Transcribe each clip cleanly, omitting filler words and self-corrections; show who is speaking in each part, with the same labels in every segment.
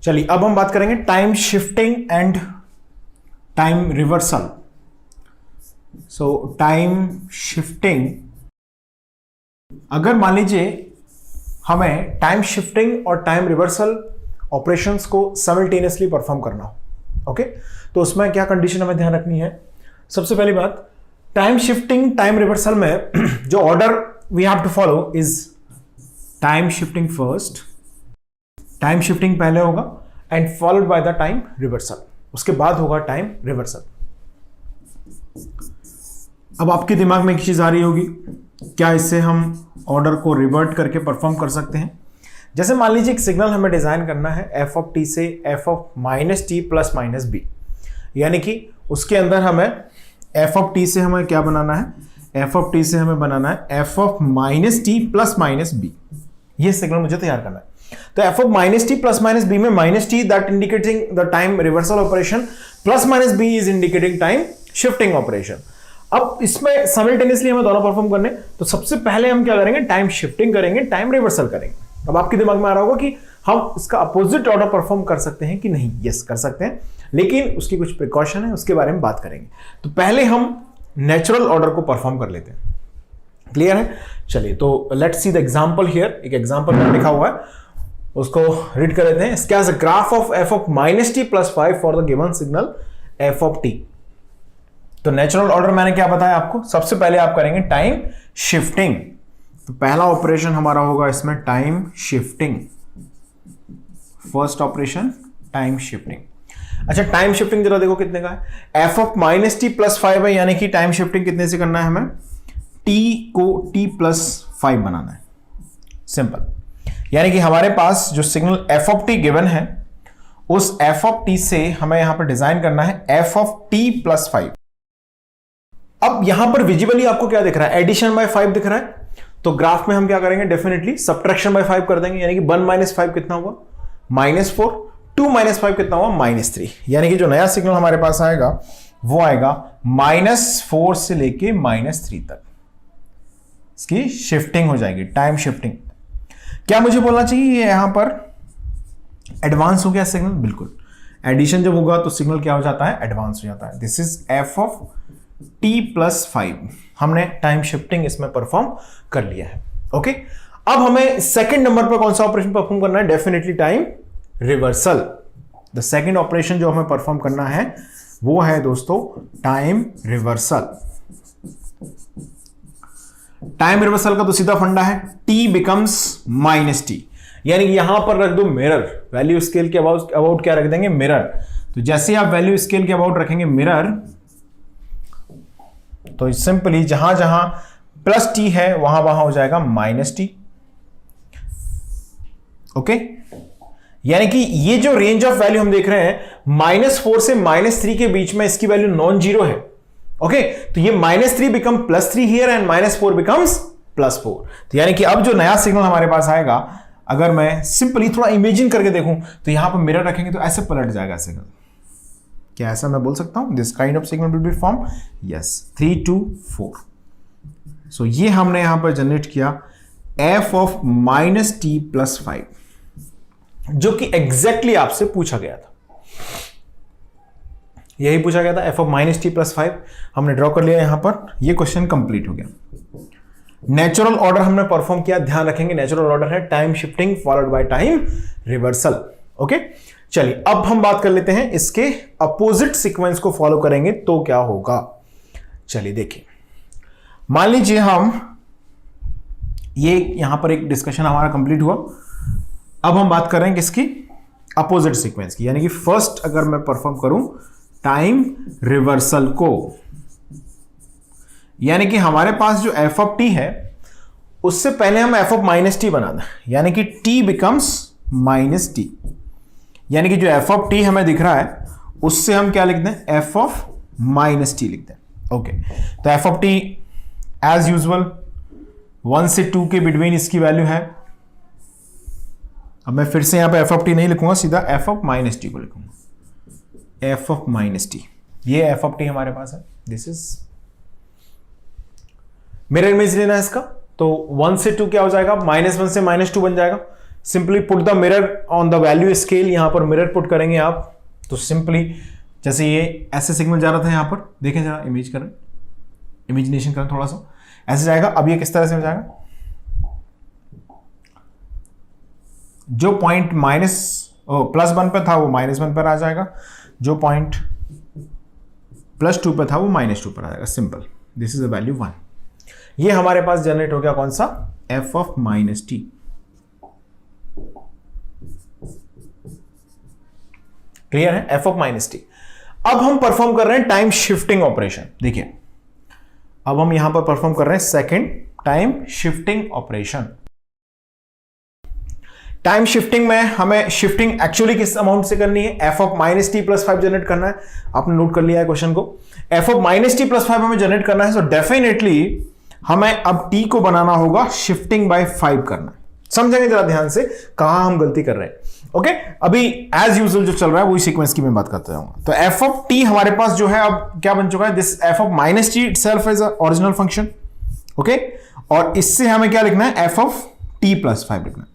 Speaker 1: चलिए अब हम बात करेंगे time shifting and time reversal. So time shifting, अगर मान लीजिए हमें टाइम शिफ्टिंग और टाइम रिवर्सल ऑपरेशंस को साइमल्टेनियसली परफॉर्म करना हो, ओके, तो उसमें क्या कंडीशन हमें ध्यान रखनी है। सबसे पहली बात, टाइम शिफ्टिंग टाइम रिवर्सल में जो order we have to follow is time shifting first, time shifting पहले होगा and followed by the time reversal, उसके बाद होगा टाइम रिवर्सल। अब आपके दिमाग में एक चीज आ रही होगी, क्या इससे हम ऑर्डर को रिवर्ट करके परफॉर्म कर सकते हैं? जैसे मान लीजिए एक सिग्नल हमें डिजाइन करना है एफ ऑफ टी से f of minus T plus minus b, यानी कि उसके अंदर हमें एफ ऑफ टी से हमें क्या बनाना है, एफ ऑफ टी से हमें बनाना है F of minus T plus minus B. ये सिग्नल मुझे तैयार करना है। तो F of minus T plus minus B में minus T that indicating the time reversal operation plus minus B is indicating time shifting operation. अब इसमें simultaneously हमें दोनों परफॉर्म करने, तो सबसे पहले हम क्या करेंगे, टाइम शिफ्टिंग करेंगे, टाइम रिवर्सल करेंगे। अब आपके दिमाग में आ रहा होगा कि हम इसका अपोजिट ऑर्डर परफॉर्म कर सकते हैं कि नहीं। यस, कर सकते हैं, लेकिन उसकी कुछ प्रिकॉशन है, उसके बारे में बात करेंगे। तो पहले हम नेचुरल ऑर्डर को परफॉर्म कर लेते हैं। क्लियर है? चलिए तो let's see the example here. एक एग्जांपल में लिखा हुआ है, उसको रीड कर लेते हैं। Sketch a graph of F of minus T plus 5 for the given signal F of T. तो नेचुरल ऑर्डर मैंने क्या बताया आपको, सबसे पहले आप करेंगे टाइम शिफ्टिंग। तो पहला ऑपरेशन हमारा होगा इसमें time shifting, first operation time shifting. अच्छा, टाइम शिफ्टिंग जरा देखो कितने का है, F of minus T plus 5 है, यानी कि टाइम शिफ्टिंग कितने से करना है हमें, टी को टी प्लस 5 बनाना है। सिंपल, यानी कि हमारे पास जो signal F of T given है, उस एफ ऑफ टी से हमें यहां पर डिजाइन करना है एफ ऑफ टी प्लस 5। अब यहां पर विजिबली आपको क्या दिख रहा है, एडिशन बाय 5 दिख रहा है। तो ग्राफ में हम क्या करेंगे, डेफिनेटली सब्ट्रैक्शन बाय 5 कर देंगे, यानी कि 1 माइनस 5 कितना हुआ, -4, 2 माइनस 5 कितना हुआ, -3। यानी कि जो नया सिग्नल हमारे पास आएगा वो आएगा -4 से लेके -3 तक। इसकी शिफ्टिंग हो जाएगी, टाइम शिफ्टिंग। क्या मुझे बोलना चाहिए यहां पर एडवांस हो गया सिग्नल? बिल्कुल, एडिशन जब होगा तो सिग्नल क्या हो जाता है, एडवांस हो जाता है। This is F of T plus 5, हमने टाइम शिफ्टिंग इसमें परफॉर्म कर लिया है। ओके, अब हमें सेकंड नंबर पर कौन सा ऑपरेशन परफॉर्म करना है, definitely time reversal. The second operation जो हमें परफॉर्म करना है वो है दोस्तों टाइम रिवर्सल। टाइम रिवर्सल का तो सीधा फंडा है, टी बिकम्स माइनस टी, यानी कि यहां पर रख दो मिरर, वैल्यू स्केल के अबाउट क्या रख देंगे, मिरर। तो जैसे आप वैल्यू स्केल के अबाउट रखेंगे मिरर, तो सिंपली जहां जहां प्लस टी है वहां वहां हो जाएगा माइनस टी। ओके, यानी कि ये जो रेंज ऑफ वैल्यू हम देख रहे हैं -4 से -3 के बीच में, इसकी वैल्यू नॉन जीरो है। ओके, तो ये -3 बिकम +3 हियर एंड -4 बिकम्स +4। तो यानी कि अब जो नया सिग्नल हमारे पास आएगा, अगर मैं सिंपली थोड़ा इमेजिन करके देखूं तो यहां पर मिरर रखेंगे तो ऐसे पलट जाएगा सिग्नल। क्या ऐसा मैं बोल सकता हूं, this kind of signal will B form, yes, 3 2 4। सो ये हमने यहां पर जनरेट किया एफ ऑफ -t प्लस 5, जो कि एग्जैक्टली आपसे पूछा गया था। यही पूछा गया था, एफ ऑफ -t प्लस 5 हमने ड्रॉ कर लिया यहां पर। ये क्वेश्चन कंप्लीट हो गया। नेचुरल ऑर्डर हमने परफॉर्म किया, ध्यान रखेंगे नेचुरल ऑर्डर है time shifting followed by time reversal. Okay, चलिए अब हम बात कर लेते हैं इसके अपोजिट सीक्वेंस को फॉलो करेंगे तो क्या होगा। चलिए देखिए, मान लीजिए हम ये यहां पर एक डिस्कशन हमारा कंप्लीट हुआ। अब हम बात कर रहे हैं किसकी, अपोजिट सीक्वेंस की, यानी कि फर्स्ट अगर मैं परफॉर्म करूं टाइम रिवर्सल को, यानी कि हमारे पास जो एफ ऑफ टी है उससे पहले हम एफ ऑफ -t बनाना, यानी कि t बिकम्स -t, यानी कि जो एफ ऑफ टी हमें दिख रहा है उससे हम क्या लिख दें, एफ ऑफ -t लिख दें। ओके, तो F of t as usual 1 से 2 के बिटवीन इसकी वैल्यू है। अब मैं फिर से यहां पे एफ ऑफ टी नहीं लिखूंगा, सीधा एफ ऑफ -t को लिखूंगा, एफ ऑफ -t। ये एफ ऑफ टी हमारे पास है, दिस इज मिरर इमेज लेना है इसका। तो 1 से 2 क्या हो जाएगा, -1 से -2 बन जाएगा, simply put the mirror on the value scale, यहां पर मिरर पुट करेंगे आप तो सिंपली जैसे ये ऐसे सिग्नल जा रहा था यहां पर, देखें जरा इमेज करें, इमेजिनेशन करें थोड़ा सा, ऐसे जाएगा। अब ये किस तरह से जाएगा, जो पॉइंट +1 पे था वो -1 पर आ जाएगा, जो पॉइंट +2 पे था वो -2 पर आ जाएगा। Simple, this is the value 1। ये हमारे पास जनरेट हो गया कौन सा, f ऑफ -t। क्लियर है, f ऑफ -t। अब हम परफॉर्म कर रहे हैं टाइम शिफ्टिंग ऑपरेशन। देखिए अब हम यहां पर परफॉर्म कर रहे हैं second time shifting operation. Time shifting में हमें शिफ्टिंग एक्चुअली किस अमाउंट से करनी है, f ऑफ -t + 5 जनरेट करना है। आपने नोट कर लिया है क्वेश्चन को, f ऑफ -t + 5 हमें जनरेट करना है। सो डेफिनेटली हमें अब t को बनाना होगा शिफ्टिंग बाय 5 करना है। समझेंगे जरा ध्यान से कहां हम गलती कर रहे हैं। ओके, अभी एज यूजुअल जो चल रहा है वही सीक्वेंस की मैं बात करता हूं। तो f ऑफ t हमारे पास जो है अब क्या बन चुका है, this f of -t itself is original function. Okay, और इससे हमें क्या लिखना है, f ऑफ t + 5 लिखना है।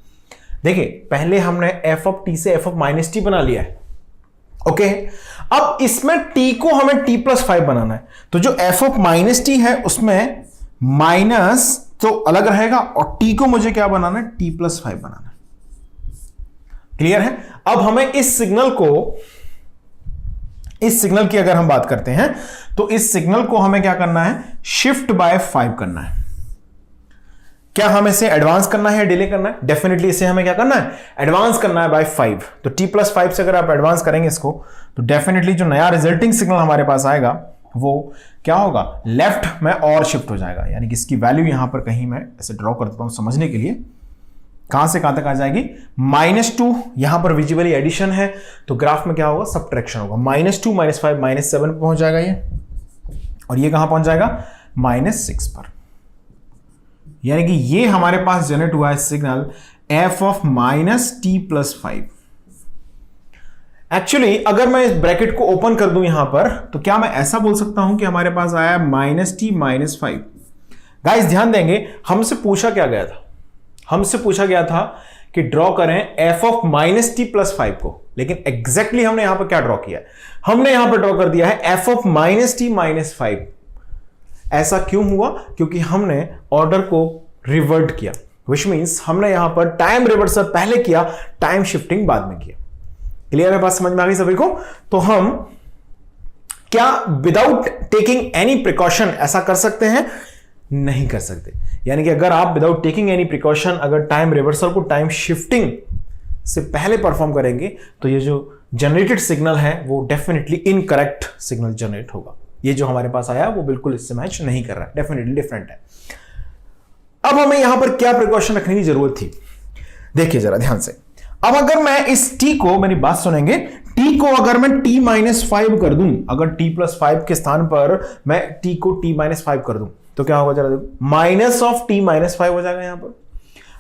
Speaker 1: देखिए पहले हमने f ऑफ t से f ऑफ -t बना लिया है। ओके, अब इसमें t को हमें t + 5 बनाना है। तो जो f ऑफ -t है उसमें माइनस तो अलग रहेगा और t को मुझे क्या बनाना है, t + 5 बनाना है। क्लियर है। अब हमें इस सिग्नल की अगर हम बात करते हैं तो इस सिग्नल को हमें क्या करना है, शिफ्ट बाय 5 करना है। क्या हमें इसे एडवांस करना है या डिले करना है, डेफिनेटली इसे हमें क्या करना है, एडवांस करना है बाय 5। तो t + 5 से अगर आप एडवांस करेंगे इसको तो डेफिनेटली जो नया रिजल्टिंग सिग्नल हमारे पास आएगा वो क्या होगा, लेफ्ट में और शिफ्ट हो जाएगा। यानी कि इसकी वैल्यू यहां पर कहीं मैं ऐसे ड्रॉ कर देता हूं समझने के लिए, कहां से कहां तक आ जाएगी, -2 यहां पर विजिबली एडिशन है तो ग्राफ में क्या होगा, सब्ट्रैक्शन होगा। -2 -5 -7 पे पहुंच जाएगा ये, और ये कहां पहुंच जाएगा, -6 पर। यानी कि ये हमारे पास जनरेट हुआ है signal f of -t + 5। Actually अगर मैं इस ब्रैकेट को ओपन कर दूं यहां पर तो क्या मैं ऐसा बोल सकता हूं कि हमारे पास आया -t - 5। गाइस ध्यान देंगे, हमसे पूछा क्या गया था, हमसे पूछा गया था कि ड्रॉ करें f ऑफ -t + 5 को, लेकिन एग्जैक्टली हमने यहां पर क्या ड्रॉ किया है, हमने यहां पर ड्रॉ कर दिया है f ऑफ -t - 5। ऐसा क्यों हुआ, क्योंकि हमने ऑर्डर को रिवर्ट किया, विच मींस हमने यहां पर टाइम रिवर्सल पहले किया, टाइम शिफ्टिंग बाद में किया। क्लियर है, बात समझ में आ गई सभी को। तो हम क्या विदाउट टेकिंग एनी प्रिकॉशन ऐसा कर सकते हैं, नहीं कर सकते। यानी कि अगर आप विदाउट टेकिंग एनी प्रिकॉशन अगर टाइम रिवर्सल को टाइम शिफ्टिंग से पहले परफॉर्म करेंगे तो ये जो जनरेटेड सिग्नल है वो डेफिनेटली इनकरेक्ट सिग्नल जनरेट होगा। ये जो हमारे पास आया वो बिल्कुल इससे मैच नहीं कर रहा है, डेफिनेटली डिफरेंट है। अब हमें यहां पर क्या प्रिकॉशन रखने की जरूरत थी, देखिए जरा ध्यान से। अब अगर मैं इस t को, मेरी बात सुनेंगे, t को अगर मैं t - 5 कर दूं, अगर t + 5 के स्थान पर मैं t को t - 5 कर दूं तो क्या होगा जरा देखो, माइनस ऑफ t - 5 हो जाएगा। यहां पर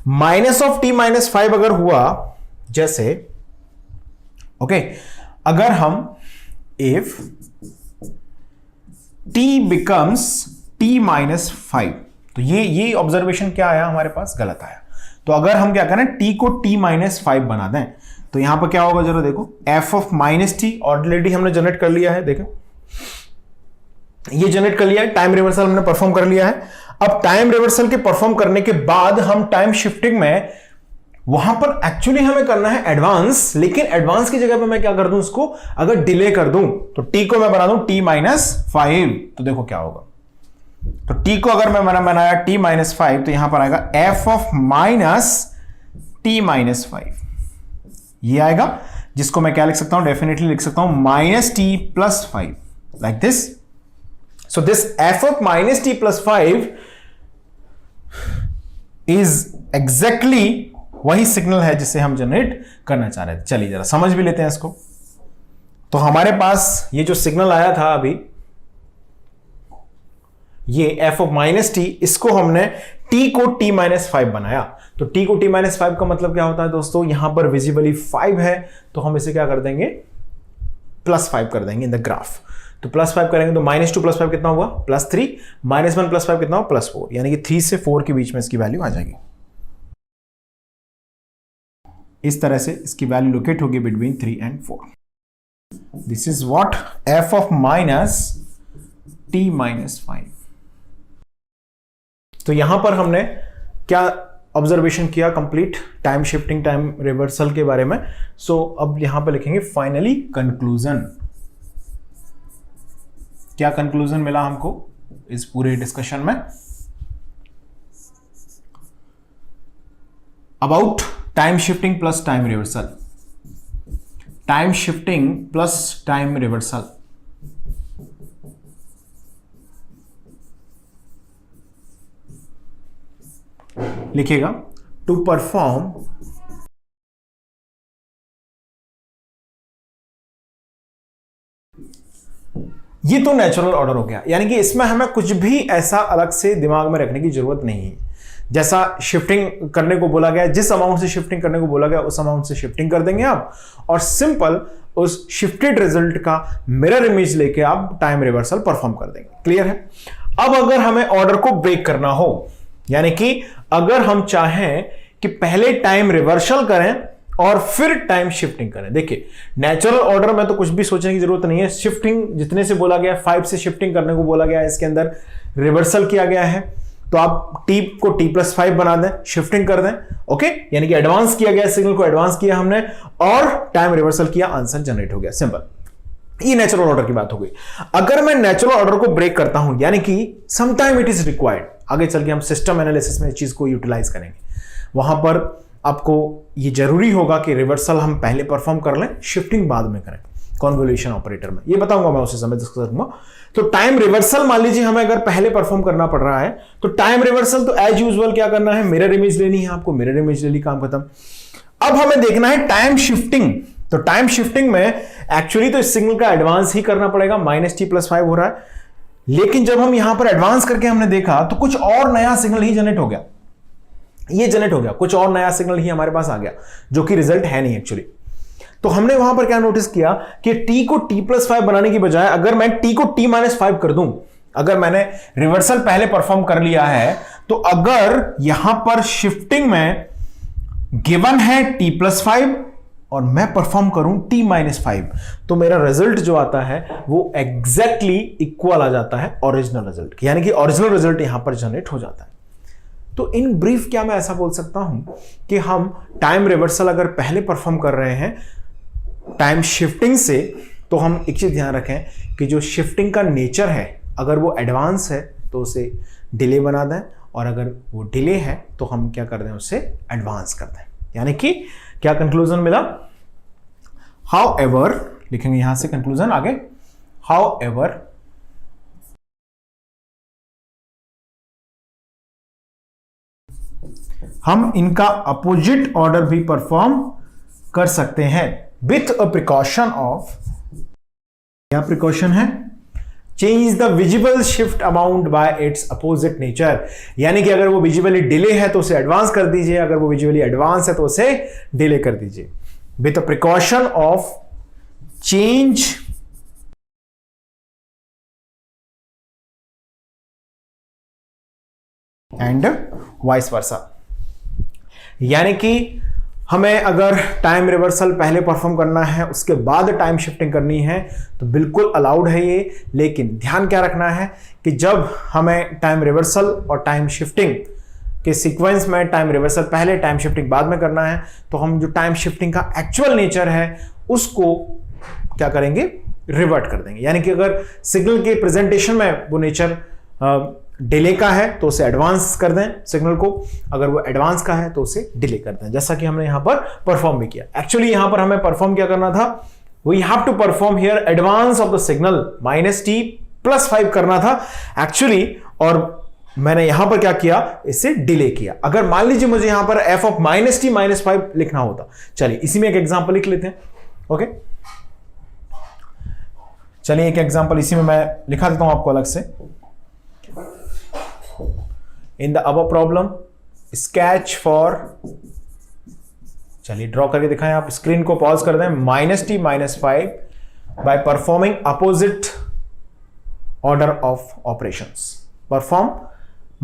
Speaker 1: माइनस ऑफ t - 5 अगर हुआ, जैसे ओके, अगर हम इफ t becomes t - 5 तो ये ऑब्जर्वेशन क्या आया हमारे पास, गलत आया। तो अगर हम क्या करें, t को t - 5 बना दें तो यहां पर क्या होगा जरा देखो, f ऑफ -t ऑलरेडी हमने जनरेट कर लिया है, देखो ये जनरेट कर लिया है, टाइम रिवर्सल हमने परफॉर्म कर लिया है। अब टाइम रिवर्सल के परफॉर्म करने के बाद हम टाइम शिफ्टिंग में वहां पर एक्चुअली हमें करना है एडवांस, लेकिन एडवांस की जगह पे मैं क्या कर दूं, उसको अगर डिले कर दूं तो t को मैं बना दूं t - 5 तो देखो क्या होगा। तो t को अगर मैं बनाया t - 5 तो यहां पर आएगा f ऑफ -t - 5 ये आएगा, जिसको मैं क्या लिख सकता हूं, डेफिनेटली लिख सकता हूं -t + 5 like this. So this f of -t + 5 is exactly वही सिग्नल है जिसे हम जनरेट करना चाह रहे थे। चलिए जरा समझ भी लेते हैं इसको। तो हमारे पास ये जो सिग्नल आया था अभी, ये f ऑफ -t, इसको हमने t को t - 5 बनाया। तो t को t - 5 का मतलब क्या होता है दोस्तों, यहां पर विजिबली 5 है तो हम इसे क्या कर देंगे, +5 कर देंगे इन द ग्राफ। तो +5 करेंगे तो -2 + 5 कितना हुआ, +3, -1 + 5 कितना हुआ, +4, यानी कि 3 से 4 के बीच में इसकी वैल्यू आ जाएगी। इस तरह से इसकी वैल्यू लोकेट होगी between 3 and 4. This is what f of minus t minus 5. तो यहां पर हमने क्या ऑब्जर्वेशन किया complete time shifting time reversal के बारे में. सो अब यहां पर लिखेंगे फाइनली कंक्लूजन. क्या कंक्लूजन मिला हमको इस पूरे डिस्कशन में about time shifting plus time reversal. Time shifting plus time reversal. लिखिएगा टू परफॉर्म ये तो नेचुरल ऑर्डर हो गया, यानी कि इसमें हमें कुछ भी ऐसा अलग से दिमाग में रखने की जरूरत नहीं है. जैसा शिफ्टिंग करने को बोला गया, जिस अमाउंट से शिफ्टिंग करने को बोला गया उस अमाउंट से शिफ्टिंग कर देंगे आप, और सिंपल उस शिफ्टेड रिजल्ट का मिरर इमेज लेके आप टाइम रिवर्सल परफॉर्म कर देंगे. क्लियर है. अब अगर हमें ऑर्डर को ब्रेक करना हो, यानी कि अगर हम चाहें कि पहले टाइम रिवर्सल करें और फिर टाइम शिफ्टिंग करें. देखिए नेचुरल ऑर्डर में तो कुछ भी सोचने की जरूरत नहीं है. शिफ्टिंग जितने से बोला गया 5 से शिफ्टिंग करने को बोला गया है, इसके अंदर रिवर्सल किया गया है, तो आप t को t+5 बना दें, शिफ्टिंग कर दें. ओके, यानी कि एडवांस किया गया, सिग्नल को एडवांस किया हमने और टाइम रिवर्सल किया, आंसर जनरेट हो गया. सिंपल. ये नेचुरल ऑर्डर की बात हो गई. अगर मैं नेचुरल ऑर्डर को ब्रेक करता हूं, यानी कि some time it is required, आगे चल के हम सिस्टम एनालिसिस में इस चीज को यूटिलाइज करेंगे, वहां पर आपको ये जरूरी होगा कि रिवर्सल हम पहले परफॉर्म कर लें, शिफ्टिंग बाद में करें कॉन्वोल्यूशन ऑपरेटर में. ये बताऊंगा मैं उसी समय डिस्कस करूंगा. तो टाइम रिवर्सल मान लीजिए हमें अगर पहले परफॉर्म करना पड़ रहा है, तो टाइम रिवर्सल तो एज यूजुअल क्या करना है, मिरर इमेज लेनी है आपको. मिरर इमेज ले ली, काम खत्म. अब हमें देखना है टाइम शिफ्टिंग. तो टाइम शिफ्टिंग में एक्चुअली तो इस सिग्नल का एडवांस ही करना पड़ेगा, -t+5 हो रहा है. लेकिन जब हम यहां पर एडवांस करके हमने देखा तो कुछ और नया सिग्नल ही जनरेट हो गया. ये जनरेट हो गया, कुछ और नया सिग्नल ही हमारे पास आ गया, जो कि रिजल्ट है नहीं एक्चुअली. तो हमने वहां पर क्या नोटिस किया कि t को t+5 बनाने की बजाय अगर मैं t को t-5 कर दूं, अगर मैंने रिवर्सल पहले परफॉर्म कर लिया है, तो अगर यहां पर शिफ्टिंग में गिवन है t+5 और मैं परफॉर्म करूं t-5, तो मेरा रिजल्ट जो आता है वो एग्जैक्टली इक्वल आ जाता है ओरिजिनल रिजल्ट, यानी कि ओरिजिनल रिजल्ट यहां पर जनरेट हो जाता है. तो इन ब्रीफ क्या मैं ऐसा बोल सकता हूं कि हम टाइम रिवर्सल अगर पहले परफॉर्म कर रहे हैं टाइम शिफ्टिंग से, तो हम एक चीज ध्यान रखें कि जो शिफ्टिंग का नेचर है, अगर वो एडवांस है तो उसे डिले बना दें, और अगर वो डिले है तो हम क्या कर दें, उससे एडवांस कर दें. यानी कि क्या कंक्लूजन मिला, हाउ एवर, लिखेंगे यहां से कंक्लूजन आगे, हाउ एवर हम इनका अपोजिट ऑर्डर भी परफॉर्म कर सकते हैं विथ अ प्रिकॉशन ऑफ, क्या प्रिकॉशन है, change the visible shift amount by it's opposite nature. यानी कि अगर वो विजिबली डिले है तो उसे एडवांस कर दीजिए, अगर वो विजिबली एडवांस है तो उसे डिले कर दीजिए. With a precaution of change and vice versa. यानी कि हमें अगर टाइम रिवर्सल पहले परफॉर्म करना है, उसके बाद टाइम शिफ्टिंग करनी है, तो बिल्कुल अलाउड है ये. लेकिन ध्यान क्या रखना है कि जब हमें टाइम रिवर्सल और टाइम शिफ्टिंग के सीक्वेंस में टाइम रिवर्सल पहले टाइम शिफ्टिंग बाद में करना है, तो हम जो टाइम शिफ्टिंग का एक्चुअल नेचर है उसको क्या करेंगे, रिवर्ट कर देंगे. यानी कि अगर सिग्नल के प्रेजेंटेशन में वो नेचर डिले का है तो उसे एडवांस कर दें सिग्नल को, अगर वो एडवांस का है तो उसे डिले कर दें, जैसा कि हमने यहां पर परफॉर्म भी किया. एक्चुअली यहां पर हमें परफॉर्म क्या करना था, we have to perform here advance of the signal -t+5 करना था एक्चुअली, और मैंने यहां पर क्या किया, इसे डिले किया. अगर मान लीजिए मुझे यहां पर f ऑफ -t-5 लिखना होता, चलिए इसी में एक एग्जांपल लिख लेते हैं. ओके, चलिए एक एग्जांपल इसी में मैं लिखा देता हूं आपको अलग से. In the above problem, sketch for, चलिए ड्रॉ करके दिखाएं आप, स्क्रीन को पॉज कर दें, -t-5 by performing opposite order of operations. Perform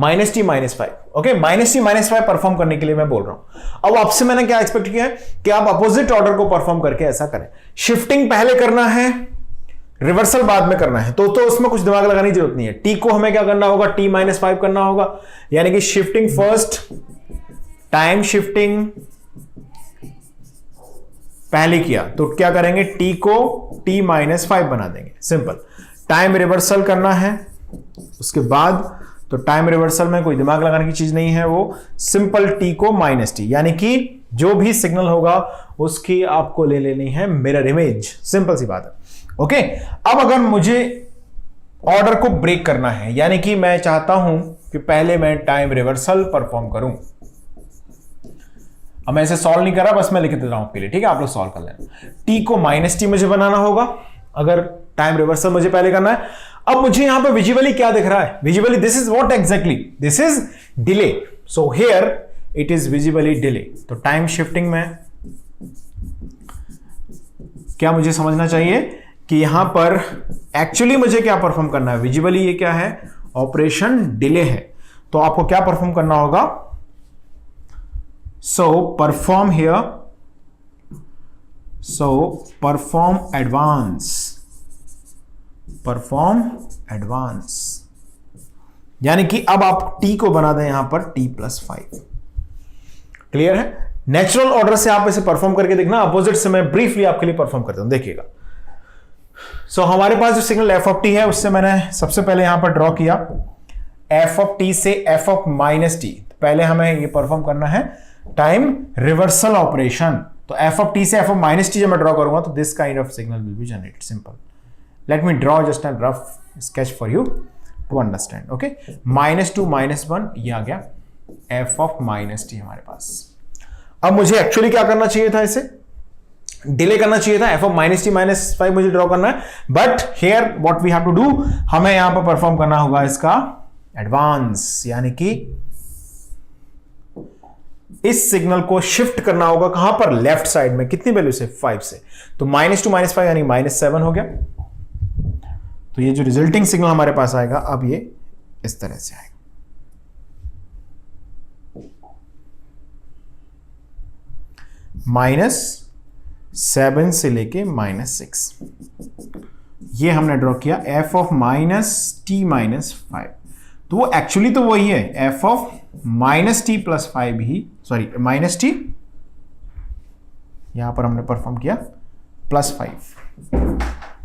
Speaker 1: -t-5। Okay, -t-5 perform करने के लिए मैं बोल रहा हूं। अब आपसे मैंने क्या एक्सपेक्ट किया है कि आप अपोजिट ऑर्डर को परफॉर्म करके ऐसा करें। शिफ्टिंग पहले करना है, रिवर्सल बाद में करना है, तो उसमें कुछ दिमाग लगाने की जरूरत नहीं है। टी को हमें क्या करना होगा, t-5 करना होगा, यानी कि शिफ्टिंग फर्स्ट, टाइम शिफ्टिंग पहले किया तो क्या करेंगे, टी को t-5 बना देंगे, सिंपल। टाइम रिवर्सल करना है उसके बाद, तो टाइम रिवर्सल में कोई दिमाग लगाने की चीज नहीं है, वो सिंपल टी को -t, यानी कि जो भी सिग्नल होगा उसकी आपको ले लेनी है मिरर इमेज, सिंपल सी बात है। ओके, अब अगर मुझे ऑर्डर को ब्रेक करना है, यानी कि मैं चाहता हूं कि पहले मैं टाइम रिवर्सल परफॉर्म करूं। अब मैं इसे सॉल्व नहीं कर रहा, बस मैं लिख दे रहा हूं आपके लिए, ठीक है, आप लोग सॉल्व कर लेना। टी को -t मुझे बनाना होगा अगर टाइम रिवर्सल मुझे पहले करना है। अब मुझे यहां पे विजुअली क्या दिख रहा है, visually this is what exactly, this is delay, so here it is visually delay. तो टाइम शिफ्टिंग में क्या मुझे समझना चाहिए कि यहां पर एक्चुअली मुझे क्या परफॉर्म करना है, विजुअली ये क्या है, ऑपरेशन डिले है, तो आपको क्या परफॉर्म करना होगा, so perform here, so perform advance, यानी कि अब आप t को बना दें यहां पर t+5। क्लियर है? नेचुरल ऑर्डर से आप इसे परफॉर्म करके देखना, अपोजिट से मैं ब्रीफली आपके लिए परफॉर्म करता हूं, देखिएगा। सो हमारे पास जो सिग्नल f है उससे मैंने सबसे पहले यहां पर ड्रॉ किया, f से f-t, पहले हमें ये परफॉर्म करना है टाइम रिवर्सल ऑपरेशन। तो f से f-t जब मैं ड्रॉ करूंगा तो this kind of signal will be generated, simple. Let me draw just an rough sketch for you to understand. Okay, -2 -1 ये आ गया f-t हमारे पास। अब मुझे एक्चुअली क्या करना चाहिए था, इसे डिले करना चाहिए था, f-t-5 मुझे ड्रॉ करना है, but here what we have to do, हमें यहां पर परफॉर्म करना होगा इसका एडवांस, यानी कि इस सिग्नल को शिफ्ट करना होगा कहां पर, लेफ्ट साइड में, कितनी वैल्यू से, 5 से, तो -2 -5 यानी -7 हो गया। तो ये जो रिजल्टिंग सिग्नल हमारे पास आएगा अब ये इस तरह से आएगा, -7 से लेके -6, ये हमने ड्रॉ किया f-t-5। तो वो एक्चुअली तो वही है, f-t+5 ही, सॉरी -t, यहां पर हमने परफॉर्म किया +5।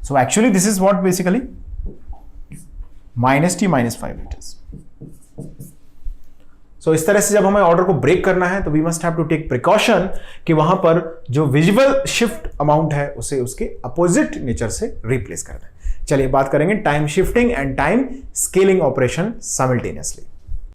Speaker 1: So actually this is what basically -t-5 it is. So इस तरह से जब हमें ऑर्डर को ब्रेक करना है तो we must have to take precaution कि वहां पर जो विजुअल शिफ्ट अमाउंट है उसे उसके अपोजिट नेचर से रिप्लेस कर दें। चलिए बात करेंगे time shifting and time scaling operation simultaneously.